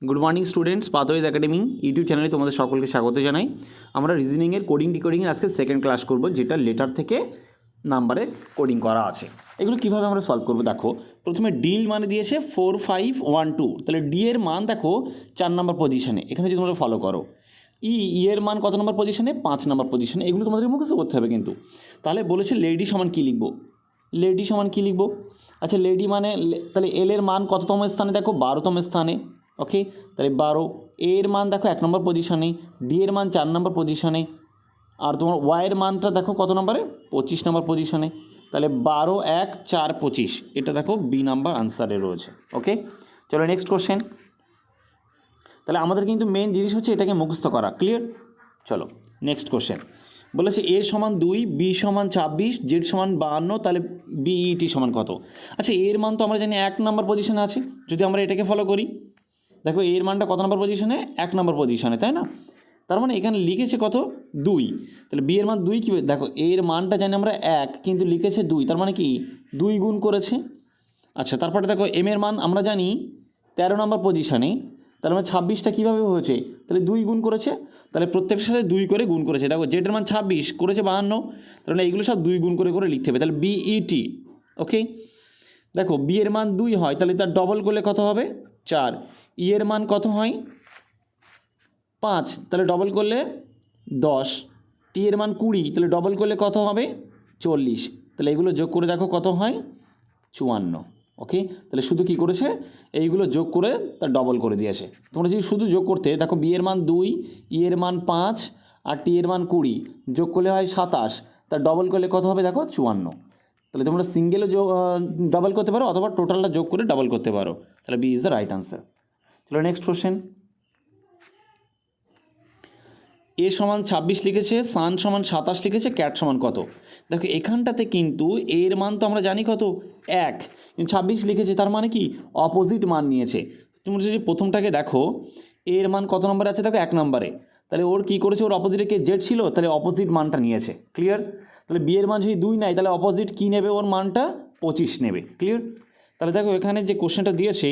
Good morning students, pathways academy YouTube চ্যানেলে তোমাদের সকলকে স্বাগত জানাই। আমরা রিজনিংয়ের কোডিং ডিকোডিংয়ের আজকে সেকেন্ড ক্লাস করব, যেটা লেটার থেকে নাম্বারে কোডিং করা আছে। এগুলো কীভাবে আমরা সলভ করবো দেখো। প্রথমে ডিল মানে দিয়েছে 4512, তাহলে ডি এর মান দেখো 4 নম্বর পজিশনে, এখানে যদি তোমরা ফলো করো। এর মান কত নম্বর পজিশনে? 5 নম্বর পজিশনে। এগুলো তোমাদের মুখস্থ করতে হবে কিন্তু। তাহলে বলেছে লেডি সমান কী লিখবো, লেডি সমান কী লিখবো? আচ্ছা, লেডি মানে তাহলে এল এর মান কততম স্থানে দেখো? 12তম স্থানে। ওকে, তাহলে 12। এর মান দেখো 1 নম্বর পজিশনে, ডি এর মান 4 নম্বর পজিশনে, আর তোমার ওয়াইয়ের মানটা দেখো কত নম্বরে? 25 নম্বর পজিশনে। তাহলে 12, 1, 4, 25, এটা দেখো বি নাম্বার আনসারে রয়েছে। ওকে, চলো নেক্সট কোশ্চেন। তাহলে আমাদের কিন্তু মেন জিনিস হচ্ছে এটাকে মুখস্থ করা। ক্লিয়ার? চলো নেক্সট কোশ্চেন। বলেছে এ সমান 2, বি সমান 26, জেড সমান 52, তাহলে বিইটি সমান কত? আচ্ছা, এর মান তো আমরা জানি 1 নম্বর পজিশনে আছে। যদি আমরা এটাকে ফলো করি, দেখো এর মানটা কত নম্বর পজিশনে? 1 নম্বর পজিশনে, তাই না? তার মানে এখানে লিখেছে কত? 2। তাহলে বি এর মান 2 কী? দেখো এর মানটা জানি আমরা 1, কিন্তু লিখেছে 2, তার মানে কি 2 গুণ করেছে। আচ্ছা, তারপরে দেখো এম এর মান আমরা জানি 13 নম্বর পজিশনে, তার মানে 26টা কীভাবে হয়েছে? তাহলে 2 গুণ করেছে, তাহলে প্রত্যেকটার সাথে 2 করে গুণ করেছে। দেখো জেড এর মান 26 করেছে 52, তাহলে এইগুলো সব 2 গুণ করে করে লিখতে হবে। তাহলে বিইটি। ওকে, দেখো বি এর মান 2 হয়, তাহলে তার ডবল করলে কত হবে? 4। ই এর মান কত হয়? 5, তাহলে ডবল করলে 10। টি এর মান 20, তাহলে ডবল করলে কত হবে? 40। তাহলে এগুলো যোগ করে দেখো কত হয়? 54। ওকে, তাহলে শুধু কি করেছে? এইগুলো যোগ করে তার ডবল করে দিয়েছে। তোমরা যদি শুধু যোগ করতে, দেখো বি এর মান 2, ই এর মান 5, আর টি এর মান 20, যোগ করলে হয় 27, তার ডবল করলে কত হবে? দেখো 54। তাহলে তোমরা সিঙ্গেলও ডবল করতে পারো, অথবা টোটালটা যোগ করে ডবল করতে পারো। তাহলে B is the right answer. চলো নেক্সট কোশ্চেন। এ সমান 26 লিখেছে, সান সমান 27 লিখেছে, ক্যাট সমান কত? দেখো এখানটাতে কিন্তু এর মান তো আমরা জানি কত? 1, কিন্তু 26 লিখেছে, তার মানে কি অপোজিট মান নিয়েছে। তোমরা যদি প্রথমটাকে দেখো, এর মান কত নম্বরে আছে? দেখো 1 নম্বরে। তাহলে ওর কি করেছে? ওর অপোজিটে কে? জেড ছিল, তাহলে অপোজিট মানটা নিয়েছে। ক্লিয়ার? তাহলে বি এর মান যদি 2 নেয়, তাহলে অপোজিট কী নেবে? ওর মানটা 25 নেবে। ক্লিয়ার? তাহলে দেখো এখানে যে কোশ্চেনটা দিয়েছে,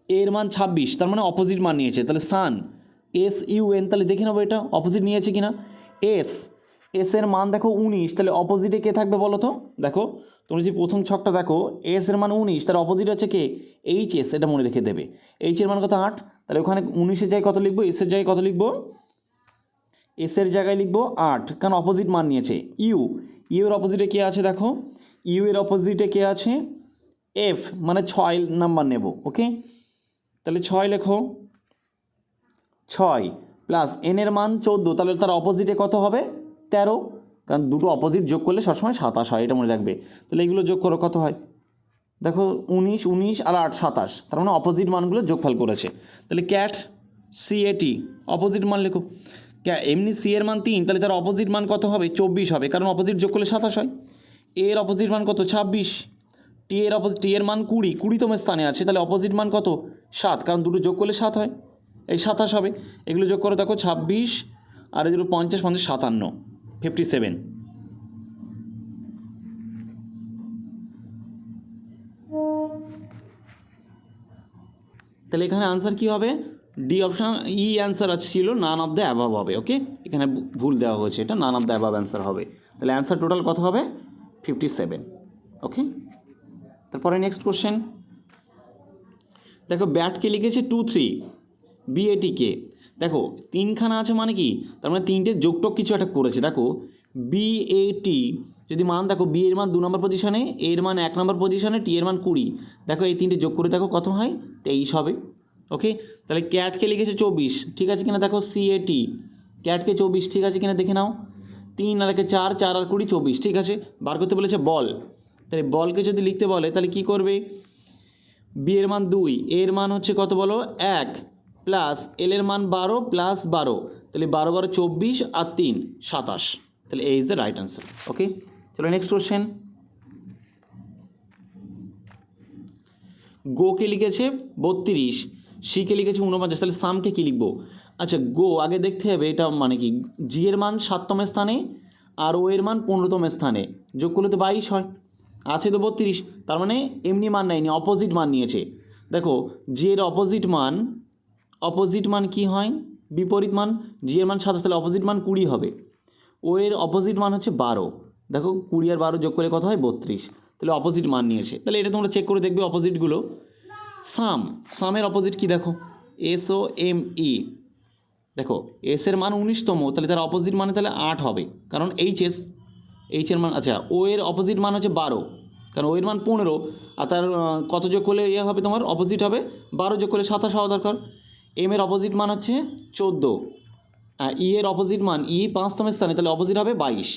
এর মান 26, তার মানে অপোজিট মান নিয়েছে। তাহলে সান SUN, তাহলে দেখে নেবো এটা অপোজিট নিয়েছে কিনা। এস এর মান দেখো 19, তাহলে অপোজিটে কে থাকবে বলো তো? দেখো তুমি যদি প্রথম ছকটা দেখো, এস এর মান 19, তার অপোজিট হচ্ছে কে? HS, এটা মনে রেখে দেবে। এইচ এর মান কত? 8, তাহলে ওখানে 19-এর জায়গায় কত লিখবো? এস এর জায়গায় কত লিখবো? এস এর জায়গায় লিখবো 8, কারণ অপোজিট মান নিয়েছে। ইউ এর অপোজিটে কে আছে? দেখো ইউ এর অপোজিটে কে আছে? এফ, মানে 6 নাম্বার নেব। ওকে, তাহলে 6 লেখো। 6 প্লাস এন এর মান 14, তাহলে তার অপোজিটে কত হবে? 13, কারণ দুটো অপোজিট যোগ করলে সবসময় 27 হয়, এটা মনে রাখবে। তাহলে এইগুলো যোগ করো, কত হয়? দেখো 19 আর 8, 27, তার মানে অপোজিট মানগুলো যোগফল করেছে। তাহলে ক্যাট CAT অপোজিট মান লেখো। এমনি সি এর মান 3, তাহলে তার অপোজিট মান কত হবে? 24 হবে, কারণ অপোজিট যোগ করলে 27 হয়। এর অপোজিট মান কত? 26। টি এর মান 20তম স্থানে আছে, তাহলে অপোজিট মান কত? 7, কারণ দুটো যোগ করলে 7 হয়, এই 27 হবে। এগুলো যোগ করে দেখো 26 আর এগুলো 50, 50, 57, 57। তাহলে এখানে আনসার কী হবে? D option. অ্যান্সার ছিল নান অফ দ্য অ্যাভাব হবে। ওকে, এখানে ভুল দেওয়া হয়েছে, এটা none of the above answer হবে। তাহলে অ্যান্সার টোটাল কত হবে? 57। ওকে, তারপরে নেক্সট কোশ্চেন। দেখো ব্যাটকে লিখেছে 2, 3, BATকে দেখো 3খানা আছে, মানে কি তার মানে 3টে যোগটোগ কিছু একটা করেছে। দেখো BAT যদি মান দেখো, বি এর মান 2 নম্বর পজিশনে, এর মান 1 নম্বর পজিশনে, টি এর মান 20, দেখো এই 3টে যোগ করে দেখো কত হয়? 23 হবে। ওকে, তাহলে ক্যাটকে লিখেছে 24, ঠিক আছে কিনা দেখো। CAT ক্যাটকে 24 ঠিক আছে কিনা দেখে নাও। 3 আর 1 4, 4 আর 20, 24, ঠিক আছে। বার করতে বলেছে বল, তাহলে বলকে যদি লিখতে বলে তাহলে কি করবে? বি এর মান 2, এর মান হচ্ছে কত বলো? 1, প্লাস এল এর মান 12 প্লাস 12, তাহলে 12, 12, 24 আর 3, 27, তাহলে এ ইজ দ্য রাইট আনসার। ওকে, চলো নেক্সট কোশ্চেন। গোকে লিখেছে 32, সিকে লিখেছে 49, তাহলে সামকে কী লিখবো? আচ্ছা, গো আগে দেখতে হবে এটা মানে কি। জি এর মান 7তম স্থানে আর ও এর মান 15তম স্থানে, যোগ করলে তো 22 হয়। আছে তো 32, তার মানে এমনি মান নেয়নি, অপোজিট মান নিয়েছে। দেখো জি এর অপোজিট মান কি হয়, বিপরীত মান। জি এর মান 27, তাহলে অপোজিট মান 20 হবে। ও এর অপোজিট মান হচ্ছে 12, দেখো 20 আর 12 যোগ করলে কত হয় 32, তাহলে অপোজিট মান নিয়েছে। তাহলে এটা তোমরা চেক করে দেখবে অপোজিটগুলো। সামের অপোজিট কি দেখো, SOME, দেখো এস এর মান 19তম, তাহলে তার অপোজিট মানে তাহলে 8 হবে, কারণ এইচ এর মান, আচ্ছা ও এর অপোজিট মান হচ্ছে 12, কারণ ও এর মান 15, আর তার কত যোগ করলে ইয়ে হবে তোমার অপোজিট হবে, 12 যোগ করলে 27 হওয়া দরকার। এম এর অপোজিট মান হচ্ছে 14, ই এর অপোজিট মান, ই 5তম স্থানে, তাহলে অপোজিট হবে 22,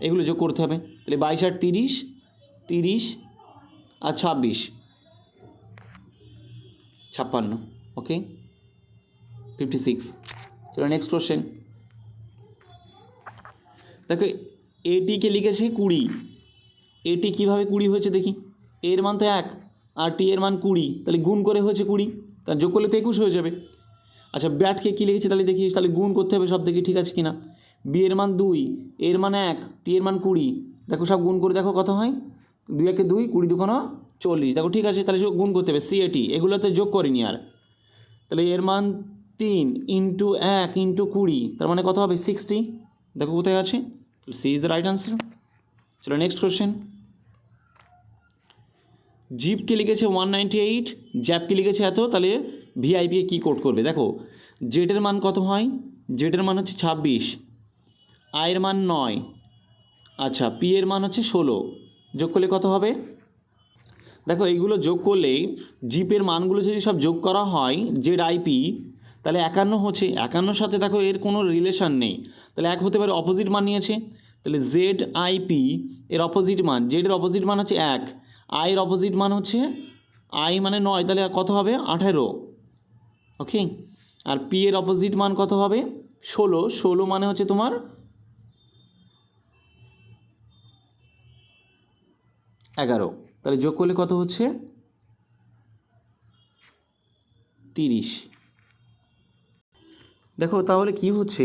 এগুলো যোগ করতে হবে। তাহলে 22 আর 30 আর 26, 56, ওকে 56। চলো নেক্সট কোশ্চেন। দেখো এটিকে লিখেছে 20, এটি কীভাবে 20 হয়েছে দেখি, এর মান তো 1 আর টি এর মান 20, তাহলে গুণ করে হয়েছে 20, তার যোগ করলে তো 21 হয়ে যাবে। আচ্ছা ব্যাটকে কী লিখেছে তাহলে দেখি, তাহলে গুণ করতে হবে সব, দেখি ঠিক আছে কিনা। বি এর মান 2, এর মান 1, টি এর মান 20, দেখো সব গুণ করে দেখো কত হয়, 2 একে 2, 20 দুগুণ 40, দেখো ঠিক আছে, তাহলে গুণ করতে হবে। সিএটি এগুলোতে যোগ করিনি আর, তাহলে এর মান 3 ইন্টু 1 ইন্টু 20, তার মানে কত হবে 60, দেখো কোথায় আছে, C is the right answer. চলো নেক্সট কোশ্চেন। জিপকে লিখেছে 198, জ্যাপকে লিখেছে এত, তাহলে ভিআইপি কী কোড করবে দেখো। জেডের মান কত হয়, জেডের মান হচ্ছে 26, আয়ের মান 9, আচ্ছা পি এর মান হচ্ছে 16, যোগ করলে কত হবে, দেখো এইগুলো যোগ করলে জিপের মানগুলো যদি সব যোগ করা হয় জেড আইপি, তাহলে 51 হচ্ছে। 51 সাথে দেখো এর কোনো রিলেশান নেই, তাহলে 1 হতে পারে, অপোজিট মান নিয়েছে, তাহলে জেড আইপি এর অপোজিট মান, জেডের অপোজিট মান হচ্ছে 1, আয়ের অপোজিট মান হচ্ছে, আই মানে 9, তাহলে কত হবে 18, ওকে। আর পি এর অপোজিট মান কত হবে 16 মানে হচ্ছে তোমার 11, তাহলে যোগ করলে কত হচ্ছে 30। দেখো তাহলে কি হচ্ছে,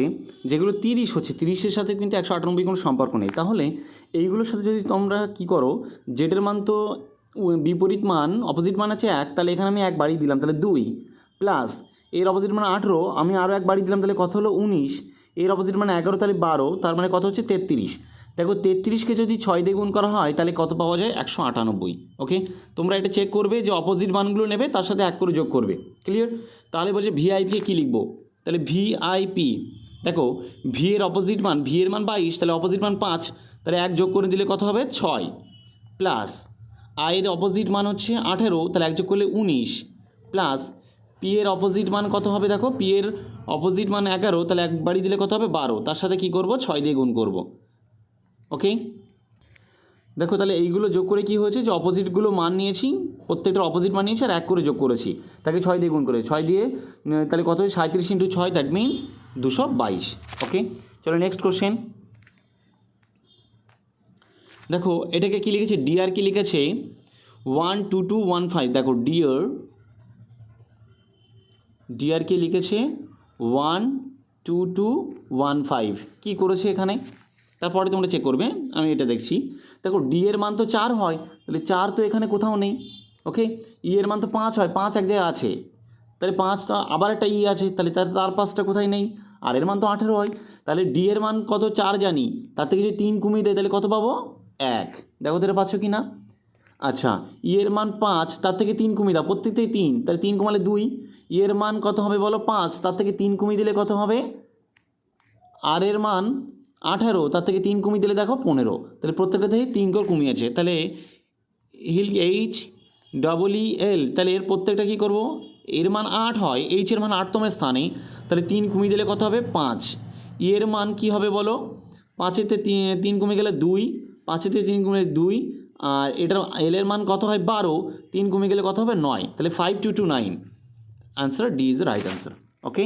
যেগুলো 30 হচ্ছে, 30-এর সাথে কিন্তু 198 কোনো সম্পর্ক নেই। তাহলে এইগুলোর সাথে যদি তোমরা কি করো, জেডের মান তো বিপরীত মান অপোজিট মান আছে 1, তাহলে এখানে আমি 1 বাড়িয়ে দিলাম, তাহলে 2, প্লাস এর অপোজিট মান 18, আমি আরও 1 বাড়িয়ে দিলাম, তাহলে কত হলো 19, এর অপোজিট মানে 11, তাহলে 12, তার মানে কত হচ্ছে 33। দেখো 33কে যদি 6 দিয়ে গুণ করা হয় তাহলে কত পাওয়া যায় 198, ওকে। তোমরা এটা চেক করবে যে অপোজিট মানগুলো নেবে তার সাথে 1 করে যোগ করবে, ক্লিয়ার। তাহলে বলছে ভিআইপিকে কী লিখবো, তাহলে ভিআইপি, দেখো ভি এর অপোজিট মান, ভি এর মান 22, তাহলে অপোজিট মান 5, তাহলে 1 যোগ করে দিলে কত হবে 6, প্লাস আয়ের অপোজিট মান হচ্ছে 18, তাহলে 1 যোগ করলে 19, প্লাস পি এর অপোজিট মান কত হবে, দেখো পি এর অপোজিট মান 11, তাহলে 1 বাড়িয়ে দিলে কত হবে 12, তার সাথে কি করব 6 দিয়ে গুণ করব, ওকে। দেখো তাহলে এইগুলো যোগ করে কি হয়েছে, যে অপোজিটগুলো মান নিয়েছি, প্রত্যেকটার অপোজিট মান নিয়েছি আর 1 করে যোগ করেছি, তাকে 6 দিয়ে গুণ করে, 6 দিয়ে তাহলে কত হয় 37 ইন্টু 6, দ্যাট মিনস 222, ওকে। চলো নেক্সট কোশ্চেন। দেখো এটাকে কী লিখেছে, ডিআর কি লিখেছে 12215, দেখো ডিআরকে লিখেছে 12215, কী করেছে এখানে, তারপরে তোমরা চেক করবে, আমি এটা দেখছি। দেখো ডি এর মান তো 4 হয়, তাহলে 4 তো এখানে কোথাও নেই, ওকে। ই এর মান তো 5 হয়, 5 এক জায়গায় আছে, তাহলে 5টা আবার একটা ই আছে, তাহলে তার 5টা কোথায় নেই। আর এর মান তো 18 হয়, তাহলে ডি এর মান কত 4 জানি, তার থেকে যদি 3 কমিয়ে দেয় তাহলে কত পাবো 1, দেখো তো এটা পাচ্ছ কি না। আচ্ছা ই এর মান 5, তার থেকে 3 কমিয়ে দাও, প্রত্যেকটাই 3, তাহলে 3 কমালে 2, ই এর মান কত হবে বলো 5, তার থেকে 3 কমিয়ে দিলে কত হবে, আর এর মান 18, তার থেকে 3 কমিয়ে দিলে দেখো 15, তাহলে প্রত্যেকটা থেকে 3 করে কমিয়েছে, তাহলে HEEL, তাহলে এর প্রত্যেকটা কী করবো, এর মান 8 হয়, এইচ এর মান 8তম স্থানে, তাহলে 3 কমিয়ে দিলে কত হবে 5, ই এর মান কী হবে বলো, 5-এতে 3 কমে গেলে 2, 5-এতে 3 কমে 2, আর এটার এল এর মান কত হয় 12, 3 কমে গেলে কত হবে 9, তাহলে 5229, answer D is the right answer, okay.